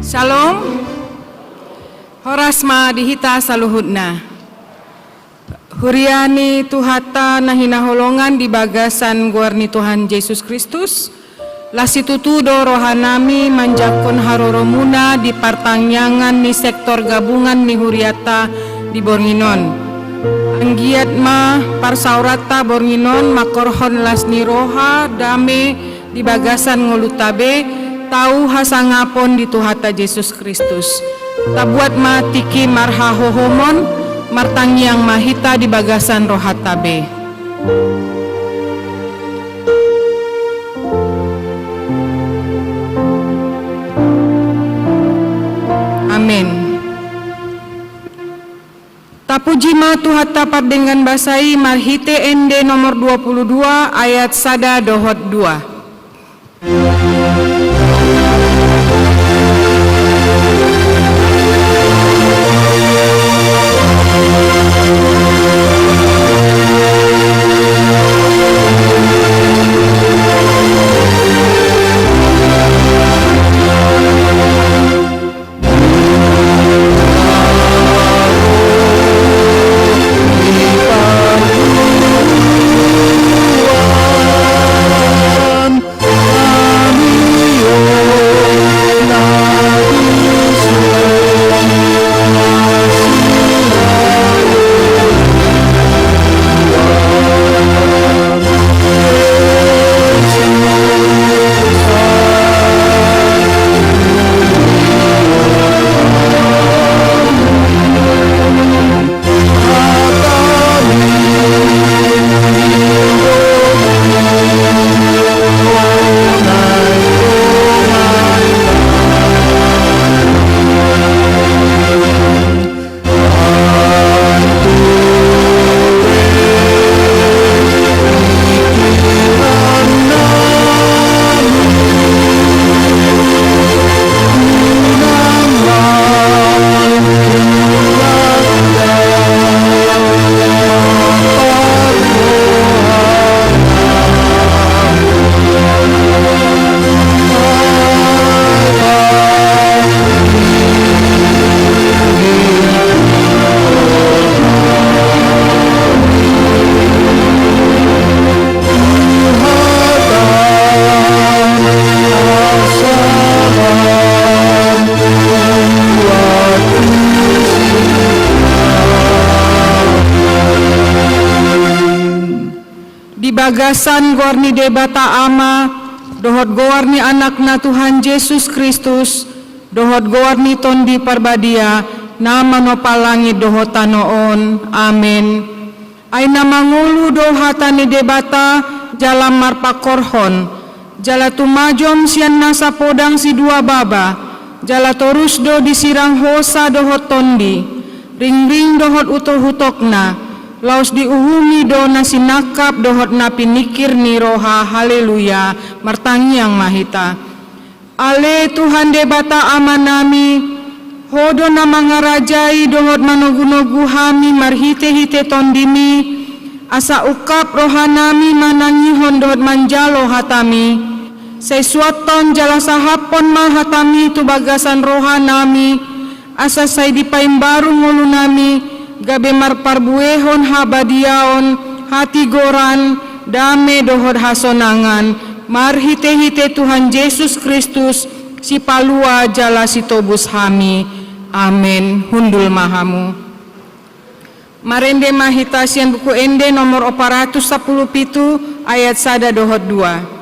Shalom, horasma dihita saluhutna. Huriani tuhata nahina holongan di bagasan guarni Tuhan Yesus Kristus. Lasitutudo rohanami manjakon haroromuna di partangyangan ni sektor gabungan ni huriata di Bornginon. Anggiat ma parsaurata Bornginon makorhon lasni roha dame di bagasan ngolutabe tahu hasangapon di tuhata Yesus Kristus. Tabuat matiki marha hohomon martangyang mahita di bagasan rohatabe. Amin. Tapuji ma tuhata pardengan basai marhite ende nomor 22 ayat sada dohot 2. Bagasan gorni debata ama, dohot gorni anakna Tuhan Yesus Kristus, dohot gorni tondi parbadia, nama nopalangi dohotanoon, amin. Aina mangulu dohatani debata, jalam marpakorhon, jala tumajom sian nasa podang si dua baba, jala torusdo disirang hosa dohot tondi, ring-ring dohot utoh-hutokna, laus diuhumi do nasinakap dohot na pinikir ni roha, haleluya, martangyang mahita. Ale Tuhan debata amanami, hodo na mga rajai dohot manogu-nogu hami marhite-hite tondimi, asa ukap rohanami manangihon dohot manjalo hatami, sesuaton jala sahapon mahatami tu bagasan rohanami, asa say dipaimbaru ngulunami, gabe marparbuehon habadiaon hati goran dame dohot hasonangan, marhite-hite Tuhan Yesus Kristus, si palua jala si tobus hami. Amin. Hundul mahamu. Marende mahitasian buku ende nomor 417 ayat 1 dohot 2.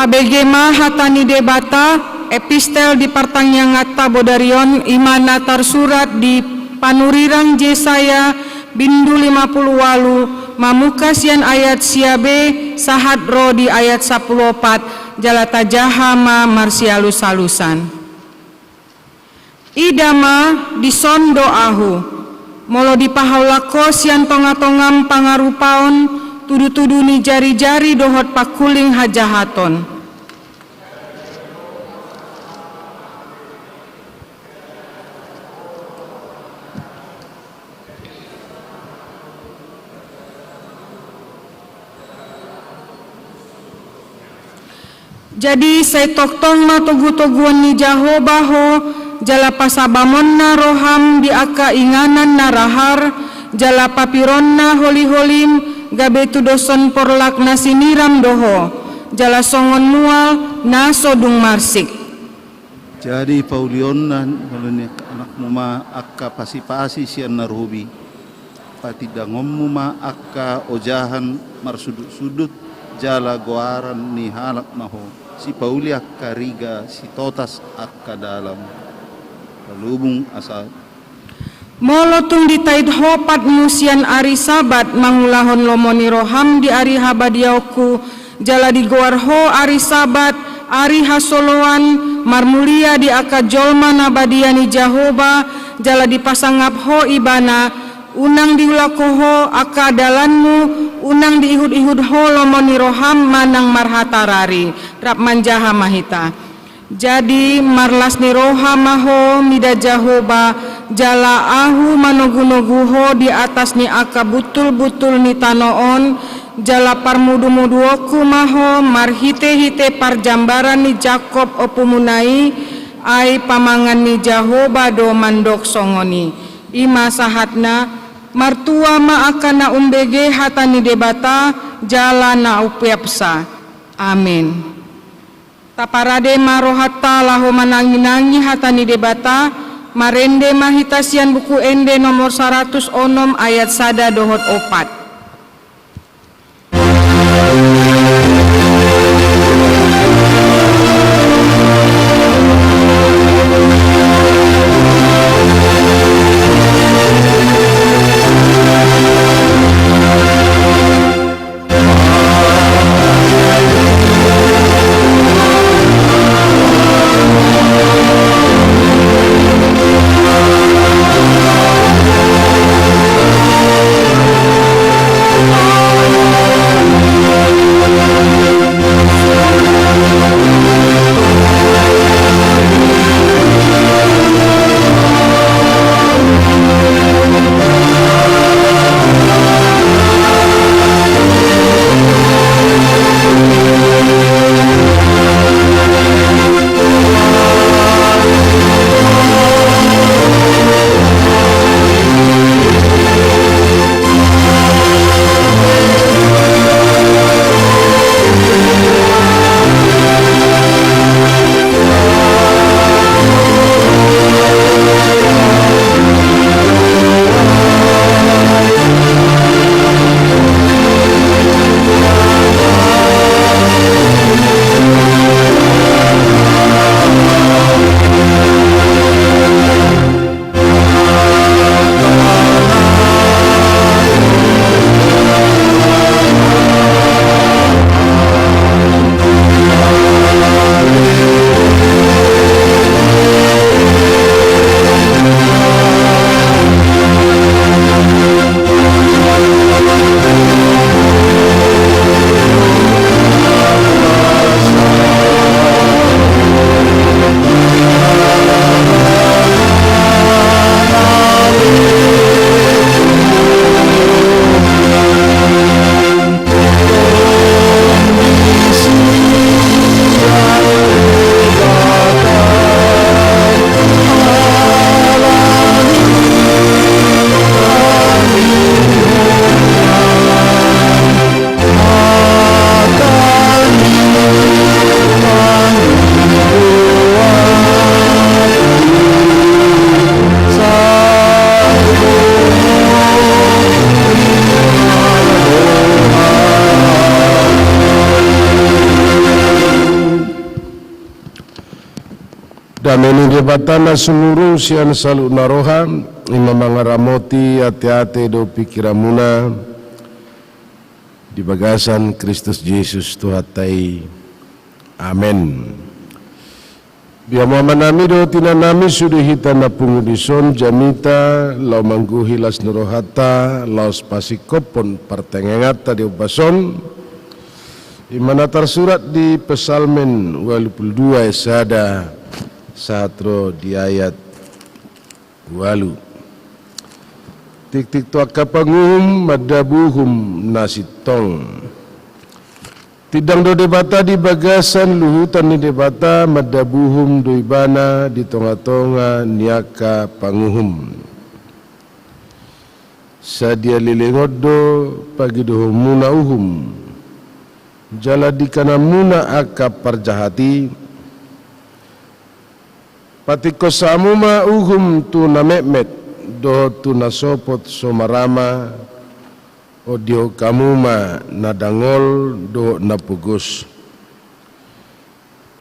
Abegema hatani debata epistel di partangnyangata bodarion imana tersurat di panurirang Yesaya bindu 58 mamukasian ayat siabe sahat ro di ayat 14 jalata jahama marsialus salusan. Idama disondo ahu molo dipahaulako sian tonga-tongam pangarupaon tudu-tudu ni jari-jari dohot pakuling hajahaton. Jadi saya toktong matogu-toguan ni Jahobaho jala pasabamon na roham di aka inganan na rahar jala papiron na holi-holim gabe tu doson porlak na siniram doho jala songon mual na sodung marsik. Jadi paulion na anak muma akka pasipasi sian narhubi pati dangom muma akka ojahan marsudut-sudut jala goaran ni halak maho si pauli akka riga si totas akka dalam palubung asal Molotung ditait hopat musian ari sabat mangulahon lomoni roham di ari habadiauku jala digoar ho ari sabat ari hasoloan marmulia di aka jolma nabadiani Jahoba jala dipasangap ho ibana unang diulako ho aka dalanmu unang diihud-ihud ho lomoni roham manang marhatarari rap manjaha mahita. Jadi marlas ni rohamaho mida Jahoba jala ahu manogu-nogu ho di atas ni aka butul-butul ni tanoon jala parmudu-muduoku maho marhite-hite parjambaran ni Jakob opumunai ai pamangan ni Jahoba do mandok songoni ima sahatna martua ma akana umbege hatani debata jala na upiapsa. Amin. Taparade marohata laho manangi-nangi hatani debata marende mahitasian buku ende nomor 106 ayat 1 dohot 4. Dameni debatana sumurung sian salu naroha ima mangaramoti hati-hati do pikiramuna di bagasan Kristus Yesus Tuhatai. Amen. Biamo manami do tinanami sudah hita na pungudison jamita lau mangguhi las nurohata laus pasikopon pertengengata di ubason imana tersurat di Pesalmen 22 esada satro di ayat 8. Tik-tik tua kapangum madabuhum nasitong. Tidang do debata di bagasan luhutan ni debata madabuhum do ibana di tonga-tonga niaka panguhum. Sadia lilingod do pagi do muna uhum. Jala di kana muna aka parjahati. Patiko samuma uhum tu na memet do tu na sopot somarama o dio kamuma na dangol do na pugus.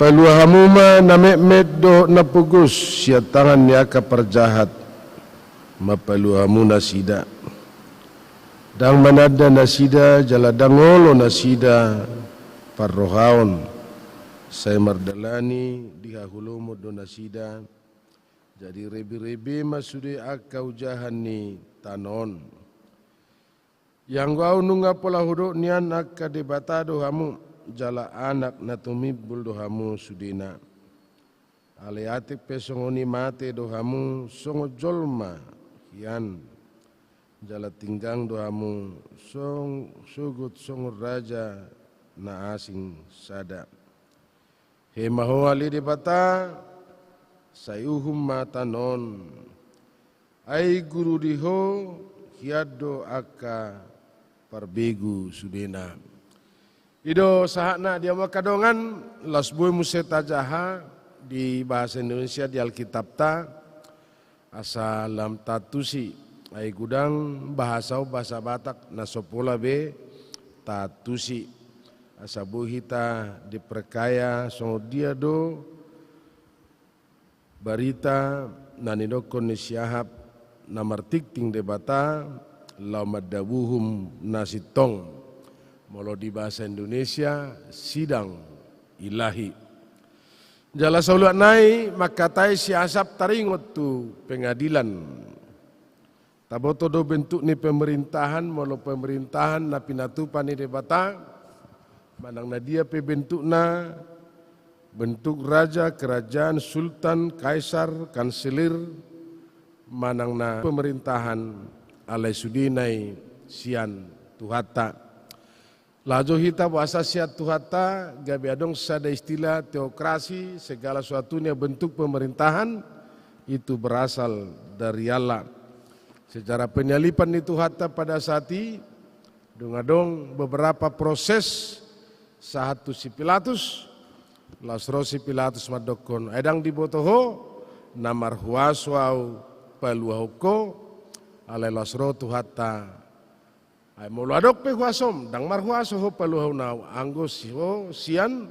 Paluahamuma na memet do na pugus siya tangan niya kaparjahat mapaluhamu na sida. Dang manada na sida jala dangol o na sida parrohaon. Saya mardalani dihahulumu do nasida jadi rebi-rebi masudi akau jahani tanon yang gau nunga pola hudo nian akka debata do hamu jala anak natumibul do hamu sudina aleatik pesongoni mate do hamu songo jolma hian jala tinggang do hamu song sugut songo raja na asing sada. He maho ali debata sayuhum matanon ai guru diho hiado aka parbegu sudena ido sahakna dia makadongan lasboy museta jaha di bahasa Indonesia di Alkitab ta asalam tatusi ai gudang bahasa Batak nasopola be tatusi asabu hita diperkaya so dia do barita nanido kondisiahap namartikting debata lau madabuhum nasitong molo di bahasa Indonesia sidang ilahi jala sauluat nai makatai siasap taringot tu pengadilan taboto do bentuk ni pemerintahan molo pemerintahan na pinatupan ni debata manang na dia pe bentukna bentuk raja, kerajaan, sultan, kaisar, kanselir manang na pemerintahan alai sudinai sian tuhata. Lajo hita bahasa siat tuhata gabi adong sada istilah teokrasi segala suatunya bentuk pemerintahan itu berasal dari Allah. Secara penyalipan itu tuhata pada saat ini dong beberapa proses sahatu si Pilatus lasro si Pilatus madokon edang dibotoho namar huaswau paluahoko alai lasro tuhata ay muluadok pe huasom dang mar huasoho paluhau nau anggos sian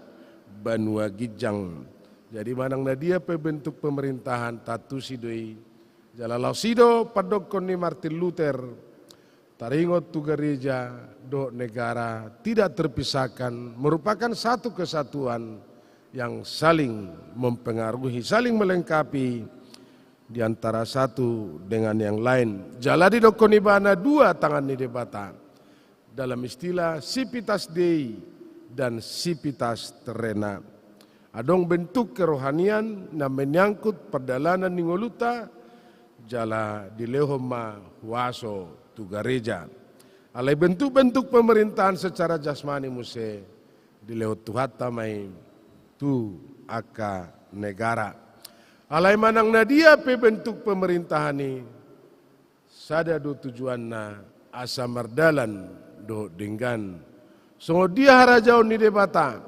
banua gijang jadi manang na dia pe bentuk pemerintahan tatu sidoi jalalau sido padokon ni Martin Luther taringot tu gereja do negara tidak terpisahkan merupakan satu kesatuan yang saling mempengaruhi, saling melengkapi di antara satu dengan yang lain. Jaladi do konibana dua tangan ni debata dalam istilah sipitas dei dan sipitas terrena. Adong bentuk kerohanian na menyangkut perdalanan ningoluta jala dilehoma huaso tu gereja. Alai bentuk-bentuk pemerintahan secara jasmani muse dilehot tuhata mai tu aka negara. Alai manang na dia pe bentuk pemerintahan ni sada do tujuan na asa mardalan do denggan. So dia harajau ni debata.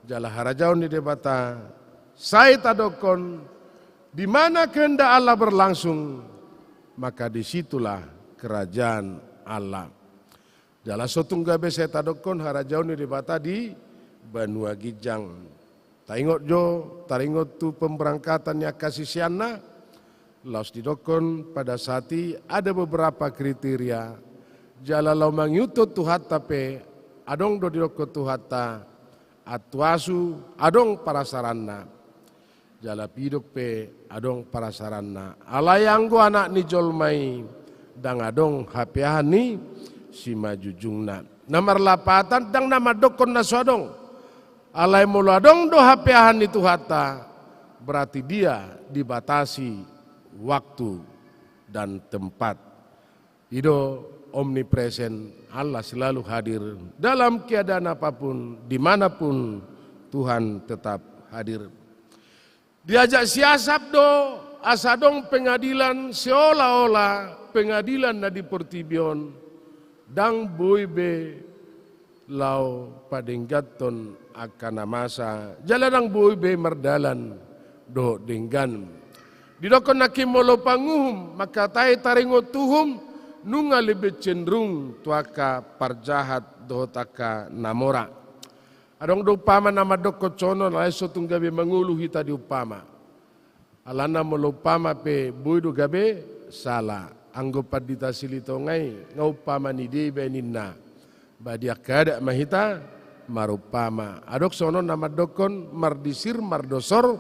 Jala harajau ni debata. Saya tadokon di mana kehendak Allah berlangsung maka disitulah kerajaan Allah. Jala sotunggabe saya tadokon harajau ni debata di Banua Gijang. taringot tu pemberangkatannya kasih siana, laus didokon pada saati ada beberapa kriteria. Jala lau mangyuto tuhata pe, adong do didokon tuhata, atuasu adong parasaranna. Jala pidok pe adong parasaranna. Alayanggo anak ni jolmai, dang adong hapiahan ni si majujungna. Namar lapatan dang nama dokon nasodong. Alai muladong do hapeahan itu hata, berarti dia dibatasi waktu dan tempat. Ido omnipresent, Allah selalu hadir dalam keadaan apapun, dimanapun Tuhan tetap hadir. Diajak siasap do, asadong pengadilan seolah-olah pengadilan na di Portibion, dang boybe lau padenggaton akan masa jalanang boy be merdalan do denggan didokon nakim molo panguhum maka tai taringot tuhum nunga lebih cenderung tuaka parjahat do taka namora adong do upama nama doko cono lai sotung gabe mangulu hita di upama alana molo upama pe boy do gabe salah anggopat dita silito ngai ngaupama ni debe ninna badia kada mahita marupama adok sono nama dokon mardisir mardosor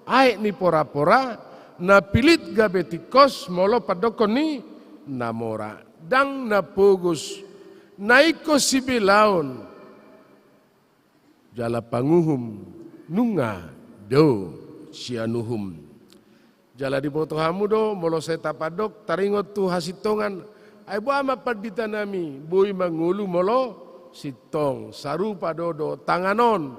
aek ni pora-pora na pilit gabe tikos molo padokon ni namora dang na pogus naiko sibilaon jala panguhum nunga do sianuhum jala di boto hamu do molo saya tapadok taringot tu hasitongan ai buama padita nami boy mangulu molo sitong sarupa dodo tanganon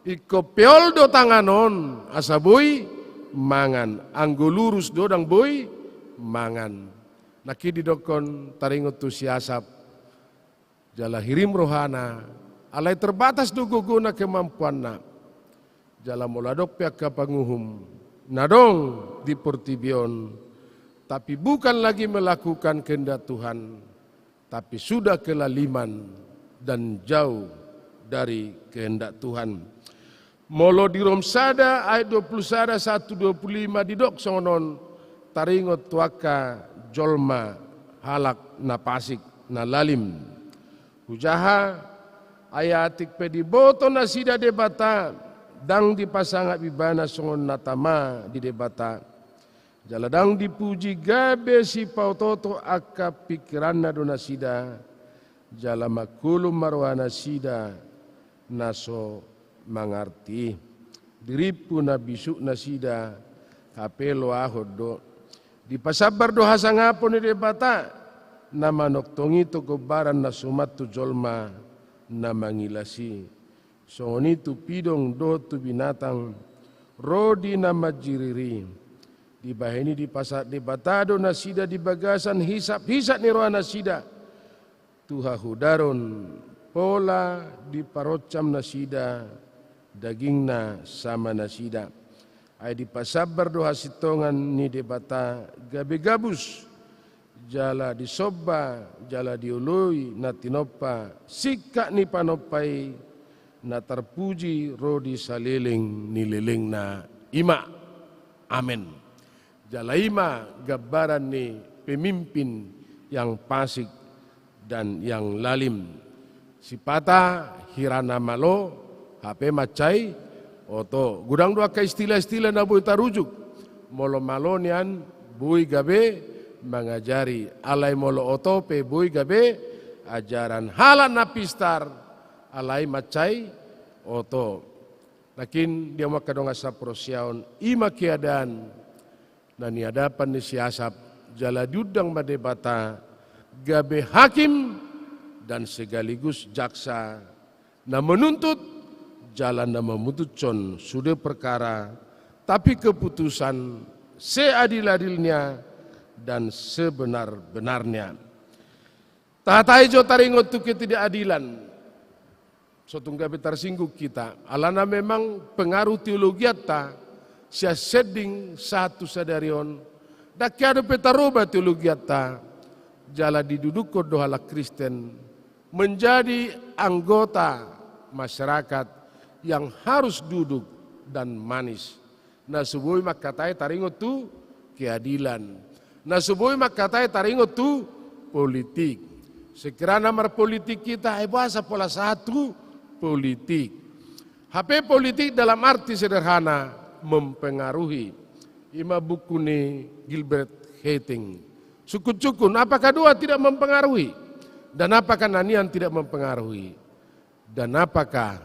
iko peol do tanganon asa boy mangan anggo lurus dodang boy mangan naki didokon taringot tu siasap jala hirim rohana alai terbatas do guguna kemampuanna jala moladok pihak kapanguhum nadong di Portibion tapi bukan lagi melakukan kehendak Tuhan tapi sudah kelaliman dan jauh dari kehendak Tuhan. Molo di Romsada ayat 20 sada 125 didok sonon taringot tuaka jolma halak napasik nalalim. Hujaha ayatik pediboto nasida debata dang dipasangak bibana songon natama di debata. Jaladang dipuji gabe si pautoto akka pikiranna do nasida. Jala makulum marwana sida naso mangarti diripu na bisuk nasida kapelo ahodo di pasabar do hasangapon ni debata nama noktongi to gobaran na sumat tu jolma na mangilasi soni tu pidong do tu binatang rodi na majiriri di bahini di pasar debata do nasida di bagasan hisap ni roa nasida Tuha hudaron pola di parocam nasida dagingna sama nasida ay di pasabar do hasitongan ni debata gabe gabus jala di sobba jala di ului na tinopa sikka ni panopai na terpuji rodi saliling ni liling na ima amin jala ima gabaran ni pemimpin yang fasik dan yang lalim sipata hirana malo HP macai oto gudang dua ka istilah-istilah na boy tarujuk molo malonian boy gabe mengajari alai molo oto pe boy gabe ajaran halan napistar alai macai oto lakin dia makadong asa prosyaon ima keadaan na niadapan ni siasap jala diudang madebata gabe hakim dan segaligus jaksa na menuntut jalan na memututkan sudah perkara tapi keputusan seadil-adilnya dan sebenar-benarnya. Tahatai jo taringot tu ketidakadilan. Sotung gabe tersinggung kita. Alana memang pengaruh teologi ta sia seding satu sadarion. Dak ada petaroba teologi ta. Jala diduduk dohala Kristen menjadi anggota masyarakat yang harus duduk dan manis. Na subui makatai taringo tu keadilan. Na subui makatai taringo tu politik. Sekiranya nomor politik kita bahasa pola satu politik. HP politik dalam arti sederhana mempengaruhi. Ima buku ni Gilbert Hating. Sukun-sukun, apakah dua tidak mempengaruhi? Dan apakah nanian tidak mempengaruhi? Dan apakah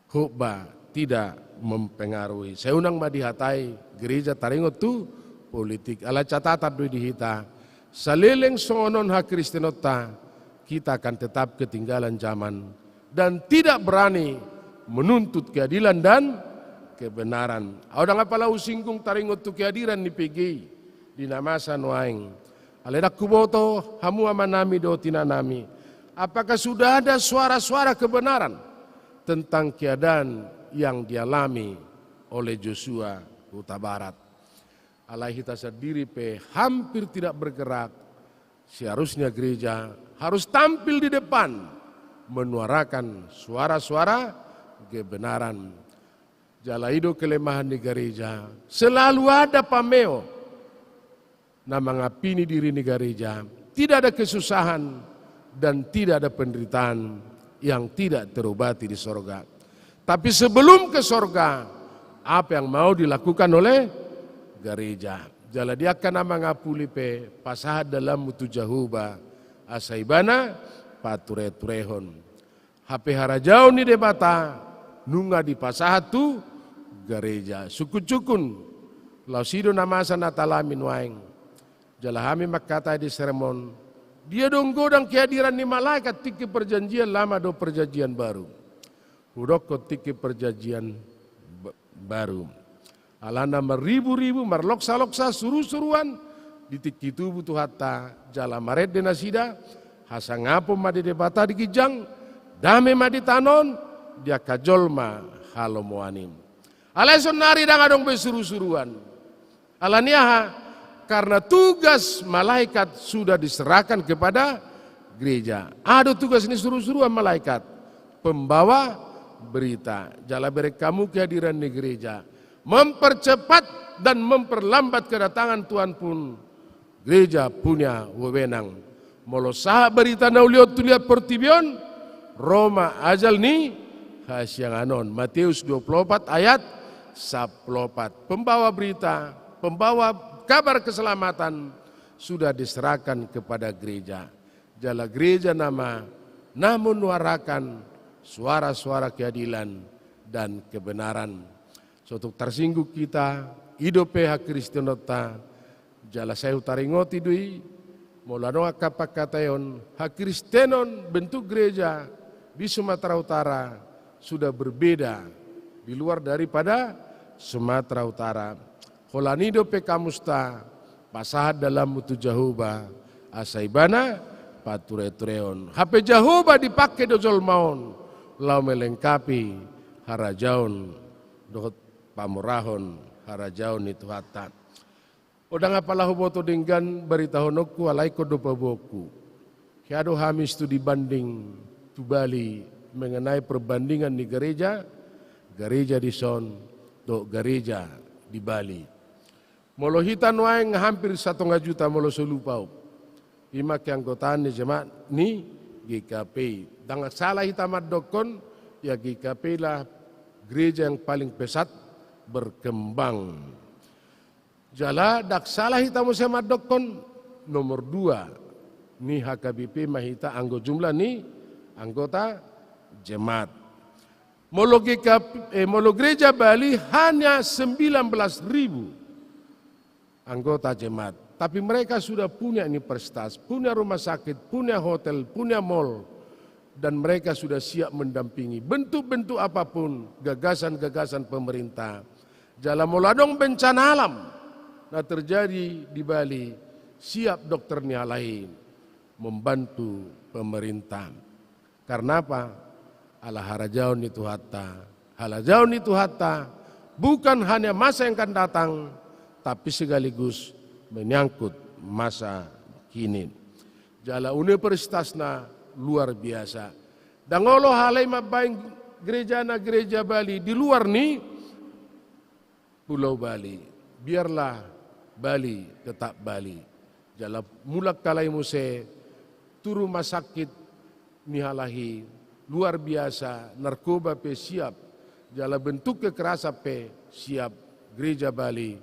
khutbah tidak mempengaruhi? Saya undang madihatai gereja taringot tu politik. Ala catatan dui dihita. Saleleng songon hak Kristenota, kita akan tetap ketinggalan zaman dan tidak berani menuntut keadilan dan kebenaran. Audang apalah usingkung taringot tu kehadiran ni PG di namasa noaing. Aledak kuboto hamu amanami do tinanami. Apakah sudah ada suara-suara kebenaran tentang keadaan yang dialami oleh Joshua Huta Barat? Alai kita sendiri hampir tidak bergerak. Seharusnya gereja harus tampil di depan menyuarakan suara-suara kebenaran. Jalaido kelemahan di gereja selalu ada pameo na mengapini diri di gereja. Tidak ada kesusahan dan tidak ada penderitaan yang tidak terobati di sorga. Tapi sebelum ke sorga, apa yang mau dilakukan oleh gereja? Jala dia akan mengapuli pasahat dalam mutu jahuba asaibana pature-turehon. HP harajau ni debata nunga di pasahat tu gereja. Sukun-sukun lausido namasa natalamin waing. Jala kami makata di sermon. Dia dong godang kehadiran ni malaikat tiki perjanjian lama do perjanjian baru. Hudok tiki perjanjian baru. Alana meribu-ribu marloksa-loksa suruh-suruan di tiki tubuh tu hatta jala maret de nasida hasangapo madi debata di kijang dame madi tanon dia kajolma halomoanim. Alaison nari dang adong besuruh-suruan. Alaniaha karena tugas malaikat sudah diserahkan kepada gereja. Ada tugas ini suruh-suruhan malaikat pembawa berita. Jala berek kamu kehadiran di gereja. Mempercepat dan memperlambat kedatangan Tuhan pun gereja punya wewenang. Molo sah berita nauliot tuliat pertibion Roma ajal ni hasyanganon. Matius 24 ayat 14. Pembawa berita, pembawa kabar keselamatan sudah diserahkan kepada gereja. Jala gereja namun menyuarakan suara-suara keadilan dan kebenaran. Suatu tersinggung kita, hidup hak Kristenota, jala saya utaringoti dui, molano kapak katayon, hak Kristenon bentuk gereja di Sumatera Utara sudah berbeda di luar daripada Sumatera Utara. Holanido pekamusta, pasahat dalam mutu jahuba, asaibana, pature-tureon. HP jahuba dipakai dojol maon, lau melengkapi harajaun, dohot pamurahon harajaun itu hatta. Odang apalah boto dengan berita honokku alaiko dopa boku. Kiado hamis tu dibanding tu Bali mengenai perbandingan di gereja di Son, do gereja di Bali. Molo hitan waeng hampir 1,5 juta molo solupau. Ima keanggotaan ni jemaat ni GKP. Dengan salah hitamat dokon ya GKP lah gereja yang paling pesat berkembang. Jala dak salah hitamu sama dokon nomor 2 ni HKBP mahita anggo jumlah ni anggota jemaat. Molo gereja Bali hanya 19.000 anggota jemaat. Tapi mereka sudah punya universitas, punya rumah sakit, punya hotel, punya mall. Dan mereka sudah siap mendampingi bentuk-bentuk apapun, gagasan-gagasan pemerintah. Jala moladong bencana alam nah terjadi di Bali, siap dokter lain membantu pemerintah. Karena apa? Ala harajaun itu hatta. Halajaun itu hatta bukan hanya masa yang akan datang, tapi sekaligus menyangkut masa kini. Jala universitasna luar biasa. Dangolo halai mabaing gereja Bali di luar nih Pulau Bali. Biarlah Bali tetap Bali. Jala mulak kalai muse turu masakit mihalahi luar biasa, narkoba pe siap, jala bentuk kekerasan pe siap gereja Bali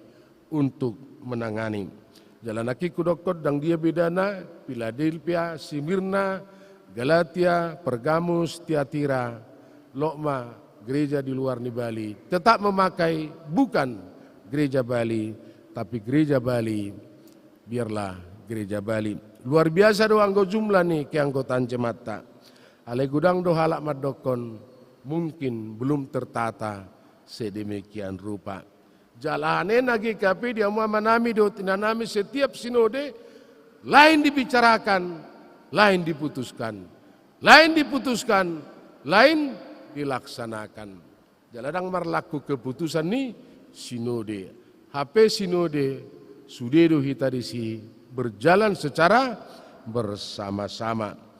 untuk menangani. Jala naki kudokot dang dia bedana, Philadelphia, Smyrna, Galatia, Pergamus, Tiatira, Lokma, gereja di luar ni Bali tetap memakai bukan gereja Bali, tapi gereja Bali, biarlah gereja Bali. Luar biasa do anggo jumlah nih keanggotaan jemaat. Ale gudang do halak madokon mungkin belum tertata sedemikian rupa. Jalane nagi kapi dia mau manami do tinanami setiap sinode lain dibicarakan, lain diputuskan, lain dilaksanakan. Jaladang marlaku keputusan ni sinode. HP sinode sudedo hitadisi berjalan secara bersama-sama.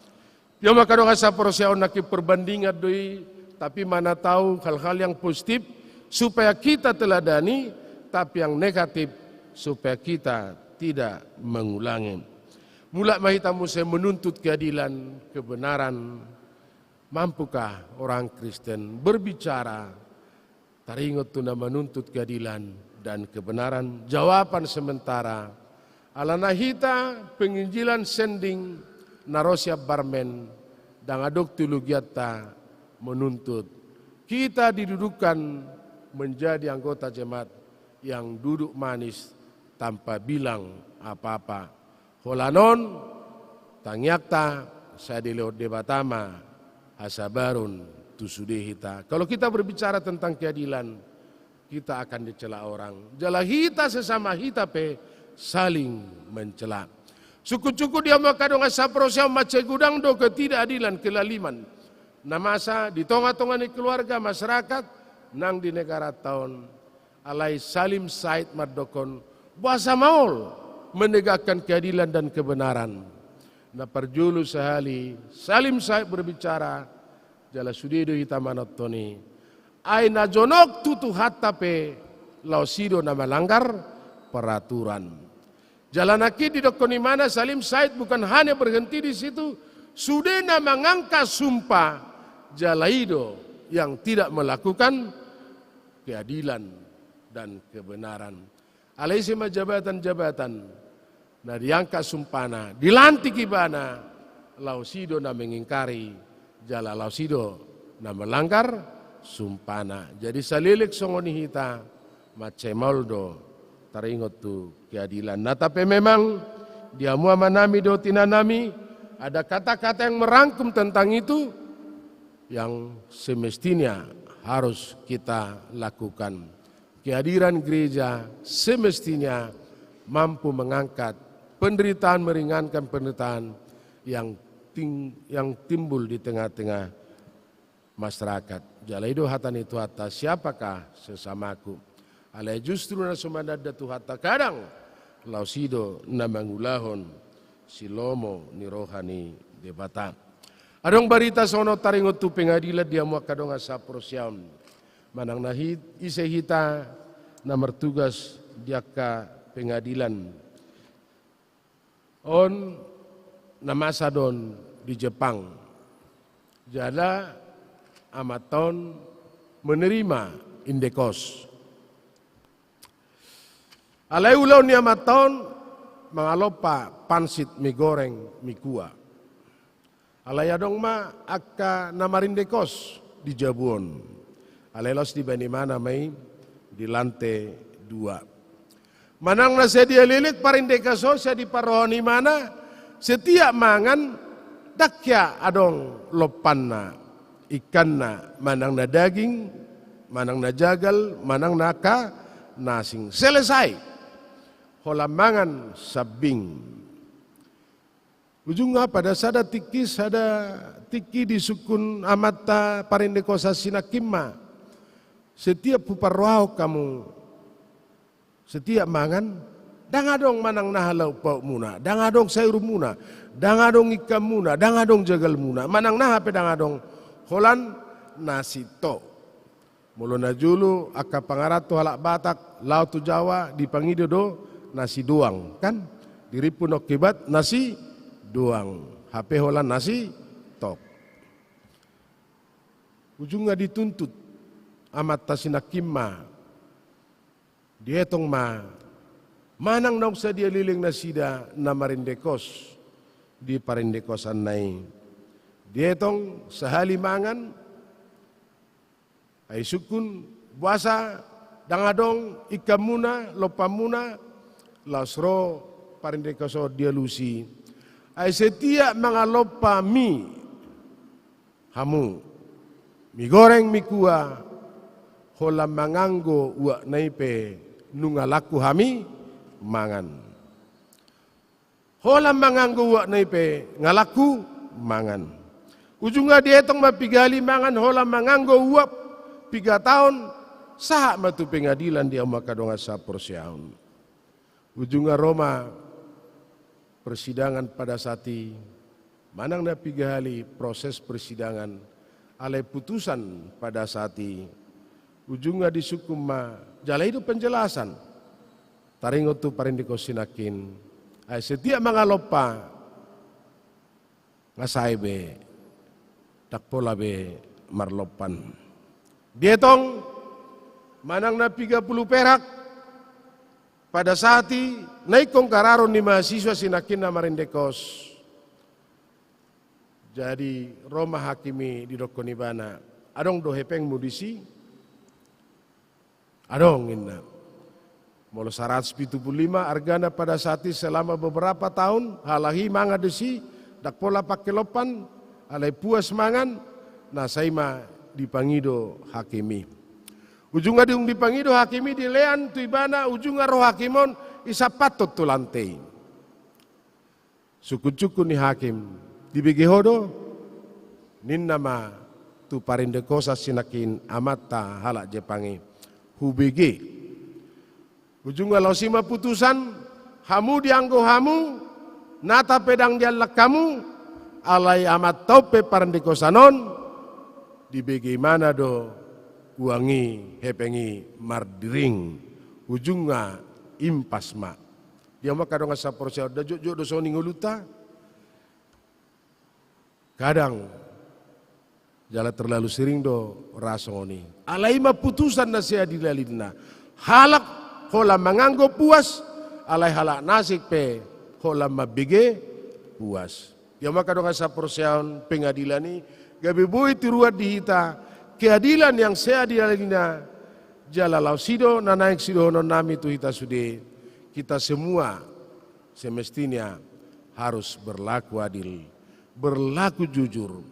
Dia makadong asa porosyaon naki perbandingan doi, tapi mana tahu hal-hal yang positif supaya kita teladani, tapi yang negatif supaya kita tidak mengulangi. Mulak mahitamu saya menuntut keadilan, kebenaran. Mampukah orang Kristen berbicara, taringot tuna menuntut keadilan dan kebenaran? Jawaban sementara, alana hita penginjilan sending narosia barmen dan adok tulugiata menuntut kita didudukan menjadi anggota jemaat yang duduk manis tanpa bilang apa-apa. Holanon tangyakta sadileo debatama hasabarun tusudehita. Kalau kita berbicara tentang keadilan, kita akan dicela orang. Jala hita sesama hita pe saling mencela. Suku-suku dia makadong asa prosya mace gudang do ketidakadilan kelaliman. Namasa di tengah-tengah keluarga masyarakat nang di negara tahun alai Salim Said Mardokon bahasa maul menegakkan keadilan dan kebenaran. Na perjulu sehali Salim Said berbicara jala sudedo hitamanotoni aina jonok tutu hatape lausido na melanggar peraturan. Jalan aki di dokoni mana Salim Said bukan hanya berhenti di situ, sudah mengangkat sumpah jalaido yang tidak melakukan keadilan dan kebenaran. Alaisima jabatan-jabatan, nah diangkat sumpana, dilantik ibana, lausido na mengingkari, jala lausido na melanggar sumpana. Jadi salilik songoni hita, macemoldo. Taringot tu keadilan. Nah tapi memang dia mua manami do tinanami ada kata-kata yang merangkum tentang itu yang semestinya harus kita lakukan. Kehadiran gereja semestinya mampu mengangkat penderitaan, meringankan penderitaan yang timbul di tengah-tengah masyarakat. Jalaido hatan itu hatta siapakah sesamaku? Alai justru na sumadada tu hatta kadang lausido na mangulahon silomo ni rohani debata. Adong barita sono taringot tu pengadilan dia mua kadong asa prosyam. Manang nahit ise hita na mertugas diaka pengadilan. On na masa don di Jepang. Jala amaton menerima indekos. Alai ulau ni amaton mangalopa pansit mie goreng mie kuah. Alai adong ma akka namarindekos di Jabuon. Alai los di bani mana mai di lantai 2. Manang na sedia lilik parindekaso saya di parohoni mana setiap mangan dakya adong lopanna ikanna manang na daging manang na jagal manang naka nasing selesai. Holamangan sabing. Ujungnya pada sada tikis ada tiki di sukun amata parindekosa sinakima. Setiap puparwao kamu setiap mangan dangadong manang nahalau pau muna, dangadong sayur muna, dangadong ikan muna, dangadong jagal muna, manang naha pe dangadong holan nasi to. Mulu najulu aka pangarato halak Batak, lau tu Jawa dipangido do nasi duang kan? Diripu no kibat nasi duang. HP holan nasi tok. Ujungnya dituntut amat tasinakimma. Dietong ma manang naung sa dia liling na sida na marindekos di parindekosan nai. Dietong sahali mangan ay sukun buasa dangadong ikamuna lopamuna lasro parindekoso dia lusi. Ay setiap mga lopa mi hamu mi goreng mi kuah hola manganggo uak naipe nungalaku hami mangan. Hola manganggo uak naipe ngalaku mangan. Ujungnya dietong mapigali mangan hola manganggo uap 3 tahun sah matu pengadilan dia makadonga sapor siaun. Ujungnya Roma persidangan pada sati manang na pigali proses persidangan alai putusan pada sati ujungnya disukum ma jala itu penjelasan taringo tu parindiko sinakin ay setiap mangalopa ngasai be takpola be marlopan dietong manang na 30 perak pada saati naik kong kararon ni mahasiswa sinakin na marindekos jadi Roma hakimi di dokonibana adong do hepeng mudisi adong inna. Molo 175 argana pada saat selama beberapa tahun halahi manga desi dak pola pakelopan alai puas mangan na saima dipangido hakimi. Ujunga diung dipangido hakimi dilean tu ibana ujunga roh hakimon isapatot tu lantai. Suku-suku ni hakim dibigi hodo ninna ma tu parindekosa sinakin amata halak Jepangi. Hubigi ujungnya lausima putusan hamu dianggo hamu nata pedang dialak kamu alai amat taupe parandikosanon di bagaimana do uangi hepengi mardiring ujungnya impas ma dia maka dong sapor sia da jojo do soni nguluta kadang jala terlalu sering do rasoni. Alaima putusan nasihat dilalina. Halak hola manganggo puas, alai halak nasik pe hola mabige puas. Ya maka dong asa persiaun pengadilan ini gabi bui tiruat dihita keadilan yang saya dilalina jala lausido nanaik sido non nami tu hita sude kita semua semestinya harus berlaku adil, berlaku jujur.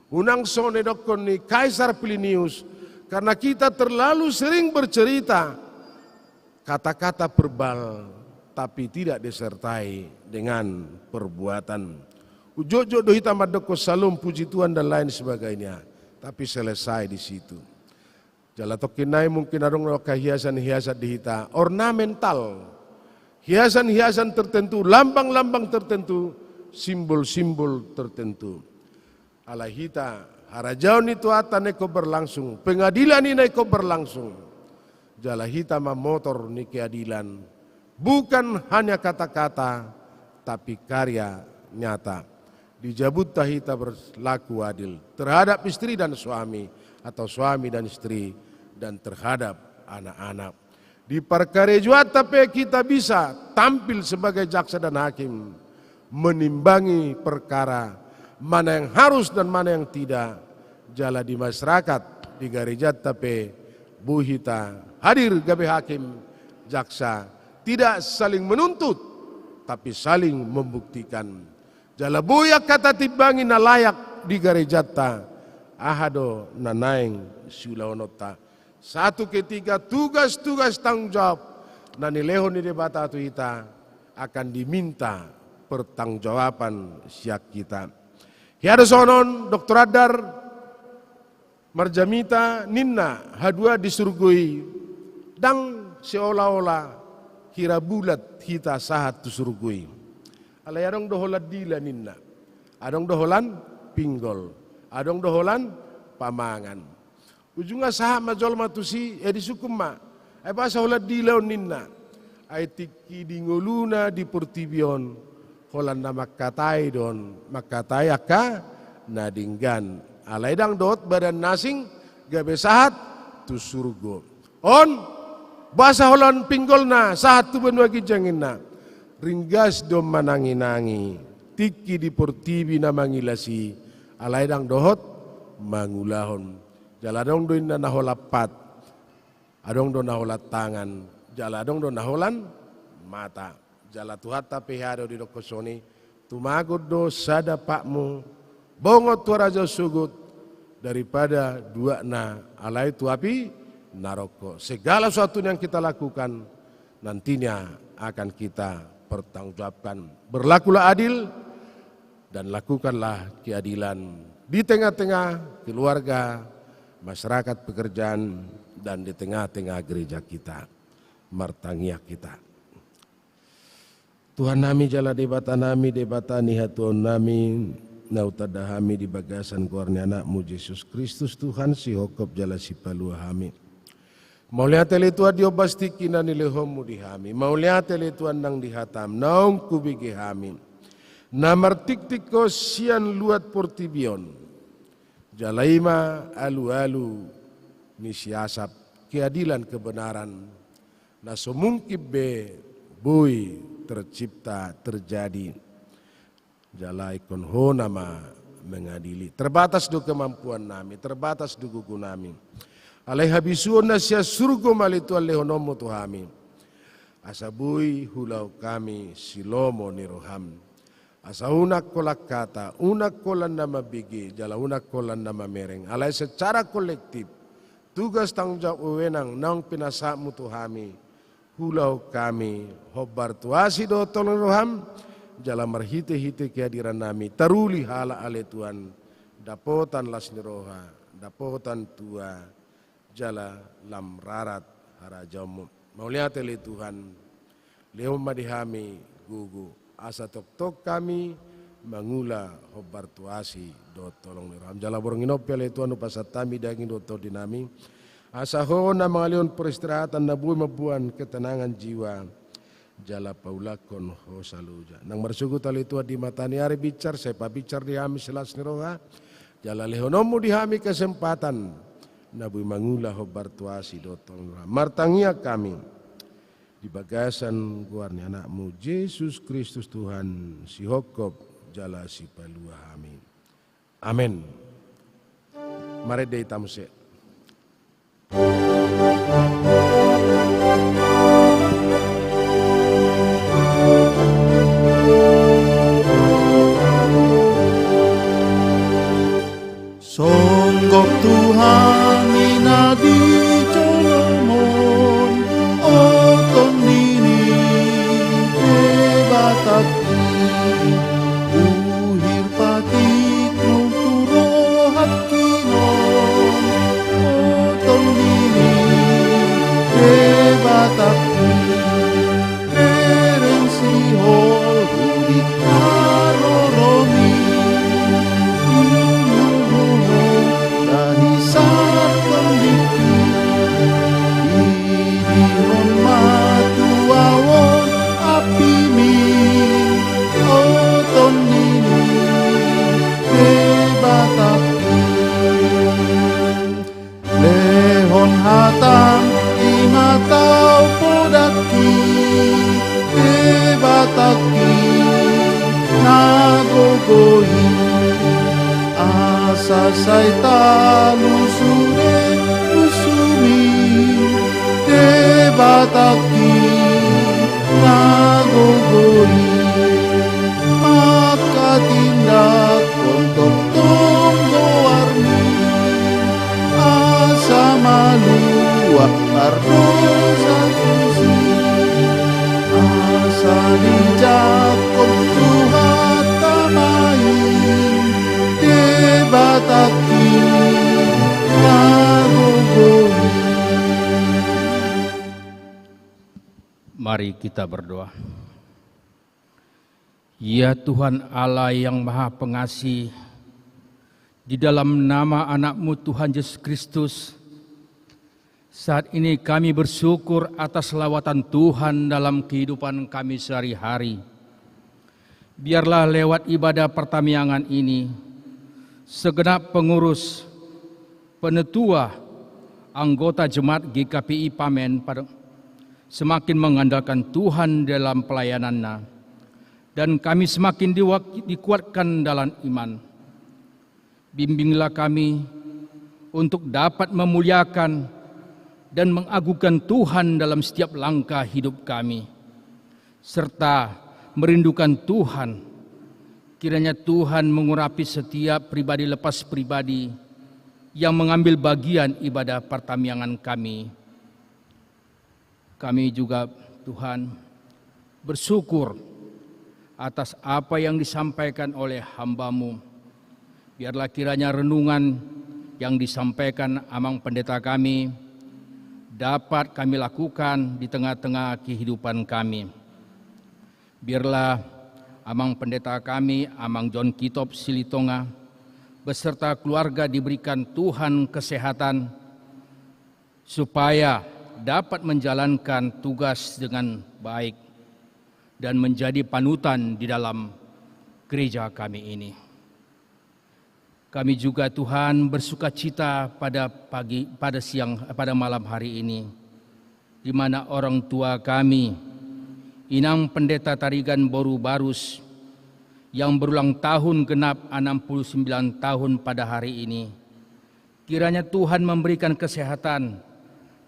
Unang sone dokon ni Kaisar Plinius karena kita terlalu sering bercerita kata-kata verbal tapi tidak disertai dengan perbuatan. Ujojo do hitam adoko salum puji Tuhan dan lain sebagainya tapi selesai di situ. Jala tokinai mungkin adong hiasan-hiasan di hita ornamental. Hiasan-hiasan tertentu, lambang-lambang tertentu, simbol-simbol tertentu. Alai hita harajau ni tuata neko berlangsung, pengadilan ini neko berlangsung. Jala hita motor ni keadilan, bukan hanya kata-kata, tapi karya nyata. Dijabut hita berlaku adil terhadap istri dan suami, atau suami dan istri, dan terhadap anak-anak. Di perkara juat tapi kita bisa tampil sebagai jaksa dan hakim, menimbangi perkara mana yang harus dan mana yang tidak. Jala di masyarakat di garejat tapi buhita hadir gabe hakim jaksa tidak saling menuntut tapi saling membuktikan. Jala buya kata timbangi na layak di garejata ahado nanaing sulaonota. Satu ketika tugas-tugas tanggung jawab na nilehon ni debata tu kita akan diminta pertanggungjawaban siak kita. Hiada sonon Dr. Adar Marjamita ninna hadua disurgui dang seolah-olah kira bulat hita sahat tu surgui. Alai adong doholan dila ninna. Adong doholan pinggol. Adong doholan pamangan. Ujungnya saham majol matusi disukum ma. Ay basa hola dilaw ninna. Ay tiki di nguluna di purtibion. Holan na makatay don. Makatay aka nadinggan. Alay dang dot badan nasing gabe sahat tu surgo. On basa holan pinggol na sahat tu benua kijangin na. Ringgas do mananginangi. Tiki di purtibi na mangilasi. Alay dang dohot mangulahon. Jaladong do na naholapat. Adong do naholat tangan. Jaladong do naholan mata. Jala tuhata pehado di dokosoni. Tumagod do sada pakmu. Bongot tu raja sugut. Daripada dua na alay tu api naroko. Segala sesuatu yang kita lakukan nantinya akan kita pertanggungjawabkan. Berlakulah adil dan lakukanlah keadilan di tengah-tengah keluarga, masyarakat pekerjaan, dan di tengah-tengah gereja kita, martangia kita. Tuhan nami jala debata nami debata nihatun nami nautadahami di bagasan kuarni anakmu Yesus Kristus Tuhan si hokop jala si palua hami. Maulia tele Tuhan diobastiki na nilehomu dihami. Maulia tele Tuhan nang dihatam naung kubigi hami. Namar tik-tik ko sian luat portibion. Jalaima alu-alu ni siasap keadilan kebenaran. Na sumungkib be bui tercipta terjadi. Jalai konho nama mengadili. Terbatas do kemampuan nami, terbatas do gugu nami. Alai habisuon na siya surgo malitu alehonomo tuhami. Asabui hulau kami silomo niroham. Asa unak kolak kata, unak kolan nama bigi, jala unak kolan nama mereng. Alai secara kolektif, tugas tanggung jawab wewenang nang pinasamu tuhami. Hulau kami, hobar tuasi do tolong roham, jala marhite-hite kehadiran nami. Taruli hala ale Tuhan, dapotan las niroha, dapotan tua, jala lam rarat harajamu. Maulia tele Tuhan, leo madihami gugu. Asa tok-tok kami mangula hobar tuasi do tolong niroham. Jala borong inopya le Tuhan upasatami daging do to dinami. Asa ho na mga leon peristirahatan na buhay mabuan ketenangan jiwa. Jala paulakon ho saluja. Nang marsugot ali Tuhan di mata ni ari bicar, saya pabicar di hami selas niroha. Jala lehonomu di hami kesempatan. Na buhay mangula hobar tuasi do tolong niroham. Martangia kami. Di bagasan guarni anakmu Yesus Kristus Tuhan si hokop jala si palua amin. Amin. Mari dei tamse. Songgok Tuhan inadi colomon oton nini kebataki uhir patik nuturo hakinon oton nini kebataki eren si hori karoromi dahisat pendiki idiron matuawon api mi oton nini kebataki lehon hatang imatau podaki kebataki nagogoi asasay talusure usumi kebataki nagogoi makatindak kontok gowarni asa maluak kardosa susi asa dijakon Tuhan tamain kebataki nagogoi. Mari kita berdoa. Ya Tuhan Allah yang Maha Pengasih, Di dalam nama anak-Mu Tuhan Yesus Kristus, saat ini kami bersyukur atas lawatan Tuhan dalam kehidupan kami sehari-hari. Biarlah lewat ibadah pertamiangan ini, segenap pengurus, penetua, anggota jemaat GKPI Pamen semakin mengandalkan Tuhan dalam pelayanannya, dan kami semakin dikuatkan dalam iman. Bimbinglah kami untuk dapat memuliakan dan mengagungkan Tuhan dalam setiap langkah hidup kami, serta merindukan Tuhan. Kiranya Tuhan mengurapi setiap pribadi lepas pribadi yang mengambil bagian ibadah pertamiangan kami. Kami juga, Tuhan, bersyukur atas apa yang disampaikan oleh hamba-Mu. Biarlah kiranya renungan yang disampaikan Amang Pendeta kami dapat kami lakukan di tengah-tengah kehidupan kami. Biarlah Amang Pendeta kami, Amang John Kitop Silitonga, beserta keluarga diberikan Tuhan kesehatan, supaya dapat menjalankan tugas dengan baik dan menjadi panutan di dalam gereja kami ini. Kami juga, Tuhan, bersukacita pada malam hari ini, di mana orang tua kami, Inang Pendeta Tarigan Boru Barus, yang berulang tahun genap 69 tahun pada hari ini. Kiranya Tuhan memberikan kesehatan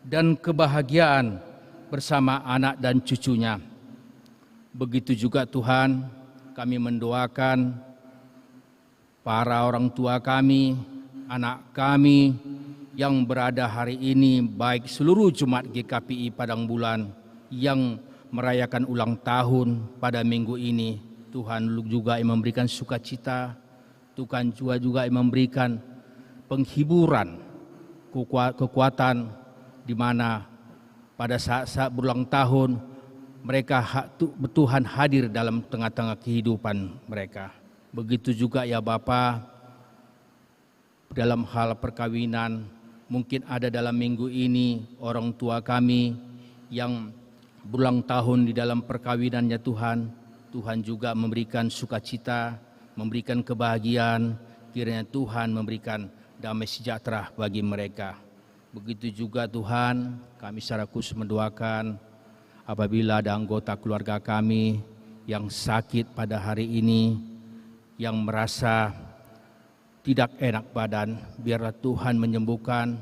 dan kebahagiaan bersama anak dan cucunya. Begitu juga, Tuhan, kami mendoakan para orang tua kami, anak kami yang berada hari ini, baik seluruh Jemaat GKPI Padang Bulan yang merayakan ulang tahun pada minggu ini. Tuhan juga yang memberikan sukacita, Tuhan juga yang memberikan penghiburan, kekuatan, di mana pada saat berulang tahun mereka Tuhan hadir dalam tengah-tengah kehidupan mereka. Begitu juga ya Bapa, dalam hal perkawinan, mungkin ada dalam minggu ini orang tua kami yang berulang tahun di dalam perkawinannya Tuhan. Tuhan juga memberikan sukacita, memberikan kebahagiaan, kiranya Tuhan memberikan damai sejahtera bagi mereka. Begitu juga Tuhan, kami secara khusus mendoakan apabila ada anggota keluarga kami yang sakit pada hari ini, yang merasa tidak enak badan, biarlah Tuhan menyembuhkan,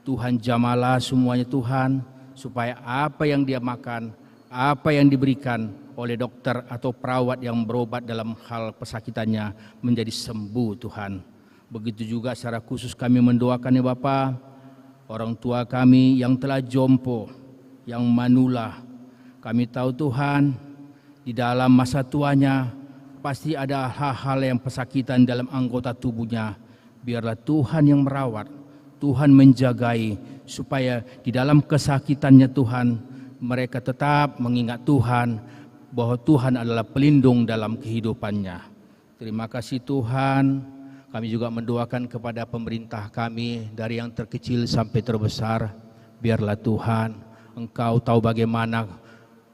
Tuhan jamalah semuanya Tuhan, supaya apa yang dia makan, apa yang diberikan oleh dokter atau perawat yang berobat dalam hal pesakitannya menjadi sembuh Tuhan. Begitu juga secara khusus kami mendoakan ya Bapa, orang tua kami yang telah jompo, yang manula. Kami tahu Tuhan, di dalam masa tuanya pasti ada hal-hal yang pesakitan dalam anggota tubuhnya. Biarlah Tuhan yang merawat, Tuhan menjagai, supaya di dalam kesakitannya Tuhan, mereka tetap mengingat Tuhan, bahwa Tuhan adalah pelindung dalam kehidupannya. Terima kasih Tuhan. Kami juga mendoakan kepada pemerintah kami, dari yang terkecil sampai terbesar. Biarlah Tuhan, Engkau tahu bagaimana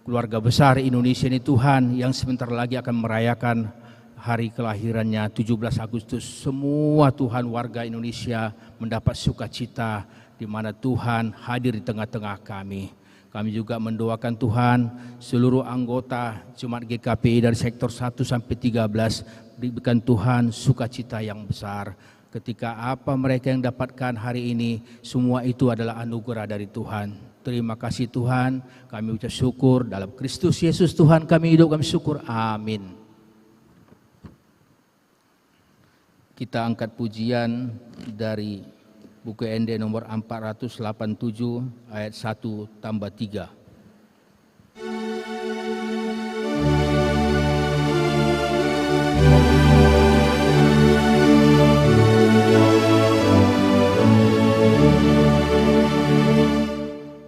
keluarga besar Indonesia ini Tuhan, yang sebentar lagi akan merayakan hari kelahirannya 17 Agustus. Semua Tuhan warga Indonesia mendapat sukacita, di mana Tuhan hadir di tengah-tengah kami. Kami juga mendoakan Tuhan seluruh anggota Jemaat GKPI dari sektor 1 sampai 13, diberikan Tuhan sukacita yang besar. Ketika apa mereka yang dapatkan hari ini, semua itu adalah anugerah dari Tuhan. Terima kasih Tuhan, kami ucap syukur dalam Kristus Yesus Tuhan kami hidup, kami syukur. Amin. Kita angkat pujian dari buku ND nomor 487 ayat 1-3.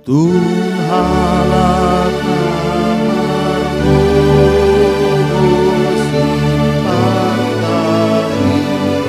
Tuhanlah kamarmu, simpan talian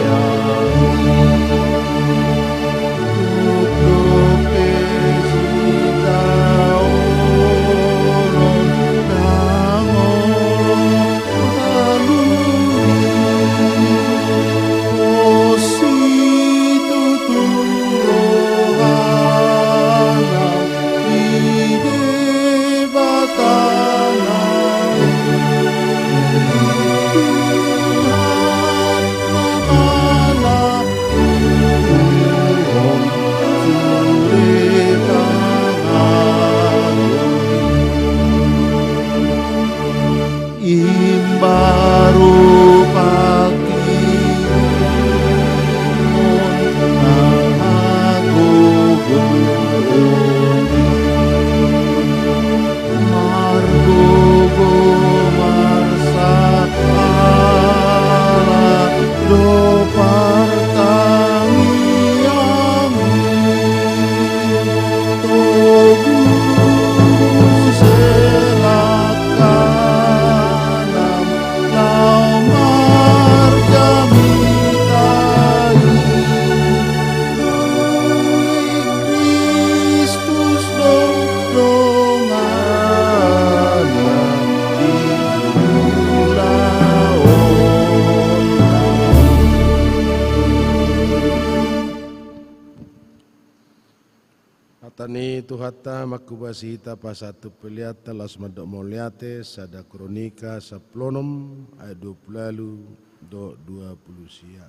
Tani tuhata makubasihita pasatu peliata las madok moliate sada kronika saplonom ayat 20 lalu do 20 siap.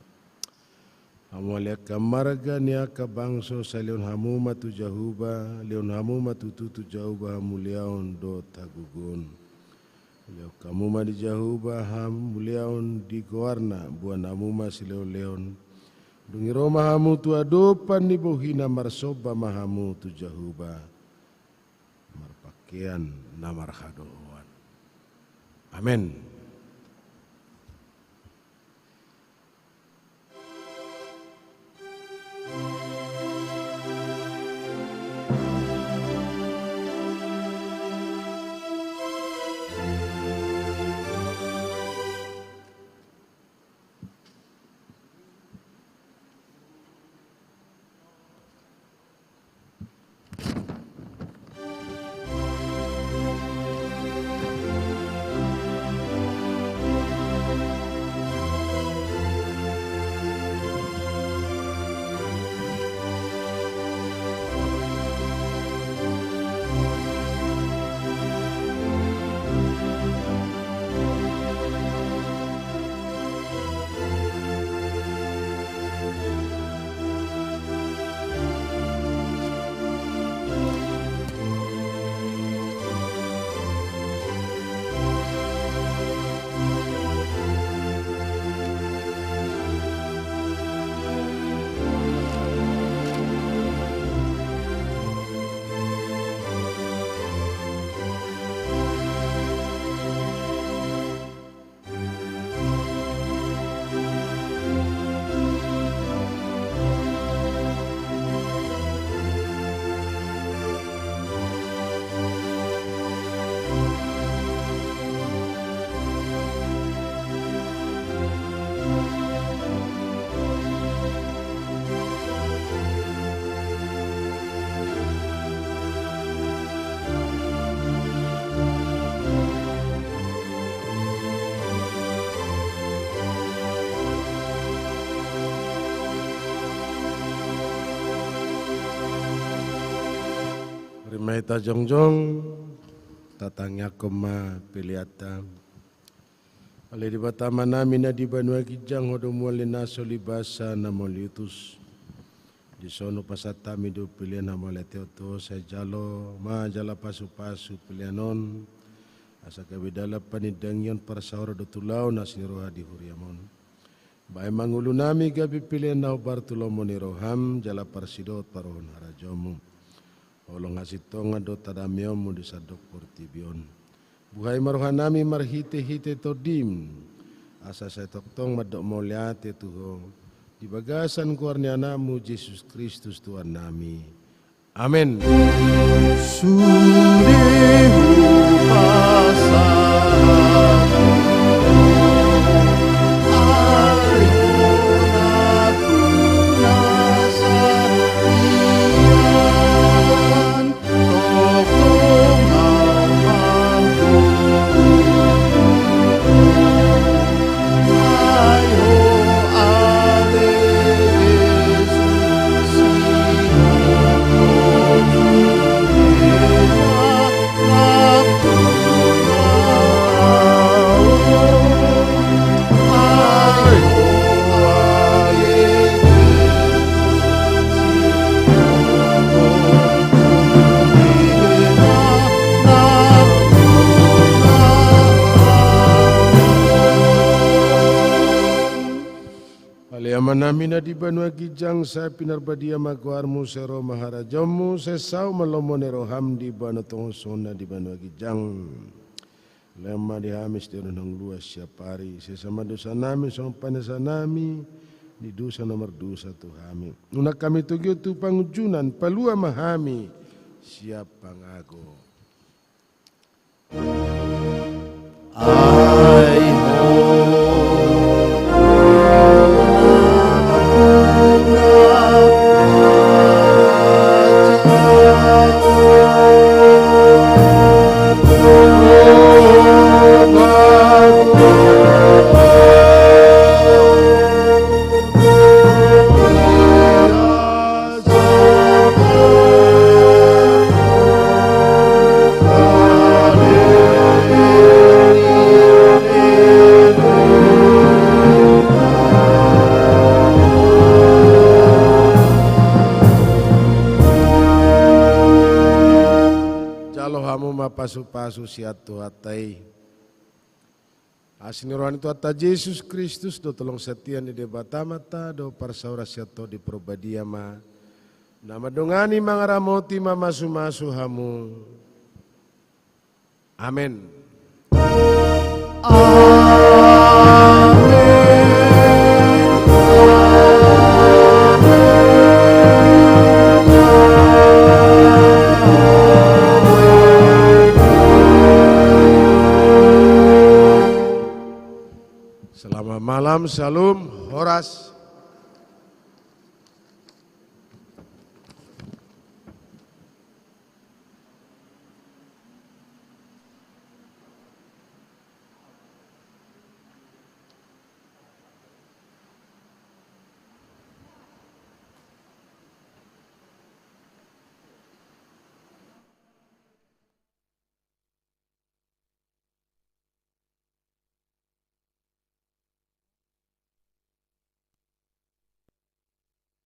Amalia kamarga niaka bangso sa leon hamuma tu jahuba leon hamuma tu jahuba hamuliaon do tagugun. Leo kamuma di jahuba hamuliaon di goarna buan hamuma si leon dungi Roma hamu tu adopan ni bohina marsoba mahamu tu jahuba marpakaian namar hadoan. Amin. Meta jongjong tatangnya koma piliata ale di batama nami na di banua kijang hodo mualina solibasa na moliutus di sono pasatami do pilihan na moleteoto saya jalo ma jala pasu pilihanon asa kabidala panidangyon para sahur do tulau nasiroha di huriamon bae mangulu nami gabi pilihan na bartulomo ni roham jala parsidot parohon harajomu olong asitonga do tadamiomu di sadok portibion. Buhay marohanami marhite-hite todim. Asa saya toktong madok moliate tuho. Di bagasan kuarnya namu Yesus Kristus Tuhan nami. Amin. Manamina di banua kijang saya pinarbadia maguarmu sero maharajamu sesau melomone roham di banu tongsona di banua kijang lema di hamis di renang luas siapari sesama dosa nami sama panasa nami di dosa nomor dosa tuhami nunak kami tugio tu pangujunan palua mahami siap pangago pasu-pasu siat Tuhatai. Asini rohani Tuhan Yesus Kristus do tolong setia di debata mata do parsaura siato di probadia ma. Nama dongani mangaramoti masu hamu. Amin. Selamat malam, salam, horas.